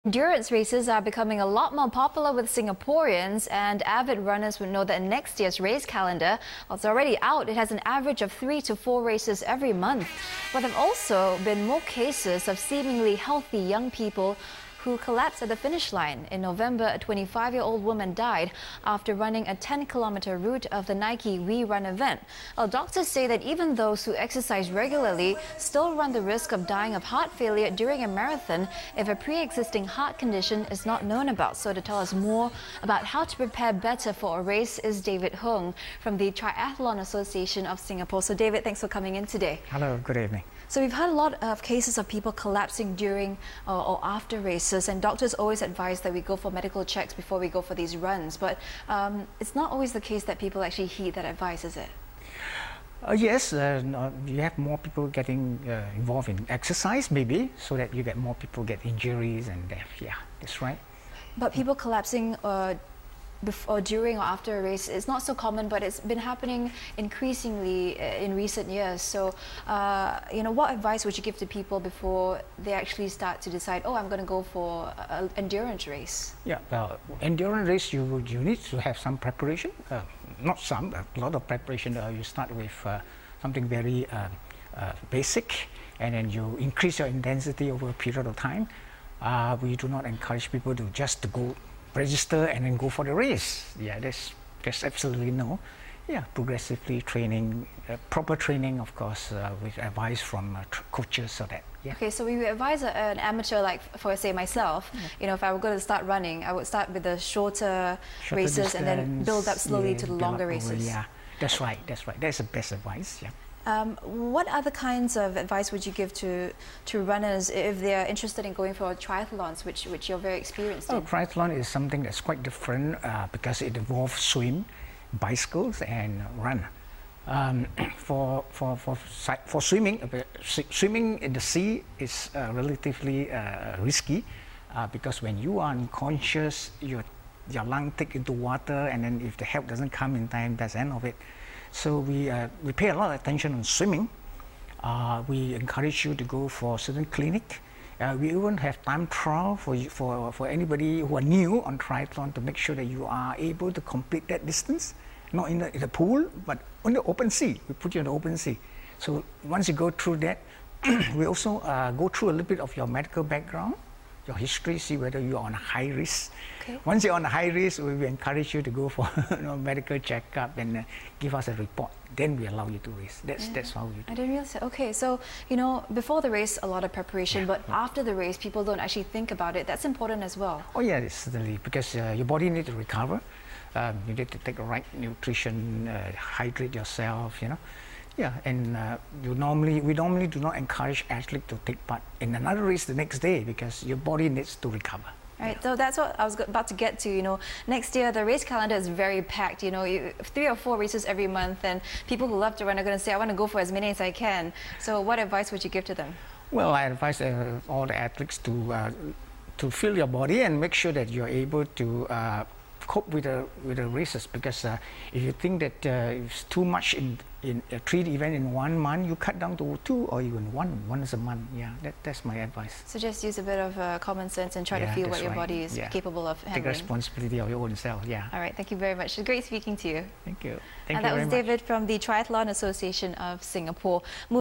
Endurance races are becoming a lot more popular with Singaporeans, and avid runners would know that next year's race calendar, well, it's already out. It has an average of 3 to 4 races every month. But there have also been more cases of seemingly healthy young people who collapsed at the finish line. In November, a 25-year-old woman died after running a 10-kilometer route of the Nike We Run event. Well, doctors say that even those who exercise regularly still run the risk of dying of heart failure during a marathon if a pre-existing heart condition is not known about. So to tell us more about how to prepare better for a race is David Hoong from the Triathlon Association of Singapore. So David, thanks for coming in today. Hello, good evening. So we've had a lot of cases of people collapsing during or after races, and doctors always advise that we go for medical checks before we go for these runs. But it's not always the case that people actually heed that advice, is it? Yes, you have more people getting involved in exercise, maybe, so that you get more people get injuries and death. Yeah, that's right. But people collapsing before, during or after a race is not so common, but it's been happening increasingly in recent years. So, what advice would you give to people before they actually start to decide, oh, I'm going to go for an endurance race? Yeah, well, endurance race, you need to have some preparation. Not some, a lot of preparation. You start with something very basic, and then you increase your intensity over a period of time. We do not encourage people to just go register and then go for the race. Yeah, there's absolutely no. Yeah, progressively training, proper training, of course, with advice from coaches, so that. Yeah. Okay, so we would advise an amateur, like for say myself, if I were going to start running, I would start with the shorter races distance, and then build up slowly to the longer races. Yeah, that's right. That's the best advice. Yeah. What other kinds of advice would you give to runners if they are interested in going for triathlons, which you're very experienced in? Triathlon is something that's quite different because it involves swim, bicycles, and run. For swimming, swimming in the sea is relatively risky because when you are unconscious, your lung take into water, and then if the help doesn't come in time, that's the end of it. So we pay a lot of attention on swimming. We encourage you to go for certain clinic. We even have time trial for anybody who are new on triathlon to make sure that you are able to complete that distance, not in the pool, but on the open sea. We put you in the open sea. So once you go through that, we also go through a little bit of your medical background, your history, see whether you are on high risk. Okay. Once you're on high risk, we will encourage you to go for medical checkup and give us a report. Then we allow you to race. That's how we do. I didn't realize that. Okay, so before the race, a lot of preparation, but after the race, people don't actually think about it. That's important as well. Oh yeah, certainly, because your body needs to recover. You need to take the right nutrition, hydrate yourself. Yeah, and we normally do not encourage athletes to take part in another race the next day because your body needs to recover. Right, so that's what I was about to get to. Next year the race calendar is very packed. 3 or 4 races every month, and people who love to run are going to say, I want to go for as many as I can. So what advice would you give to them? Well, I advise all the athletes to feel your body and make sure that you're able to cope with the races, because if you think that it's too much in a 3 event in 1 month, you cut down to 2 or even one is a month. Yeah, that's my advice. So just use a bit of common sense and try to feel what your body is capable of handling. Take responsibility of your own self. Yeah. All right, thank you very much. It's great speaking to you. Thank you. And that was David from the Triathlon Association of Singapore.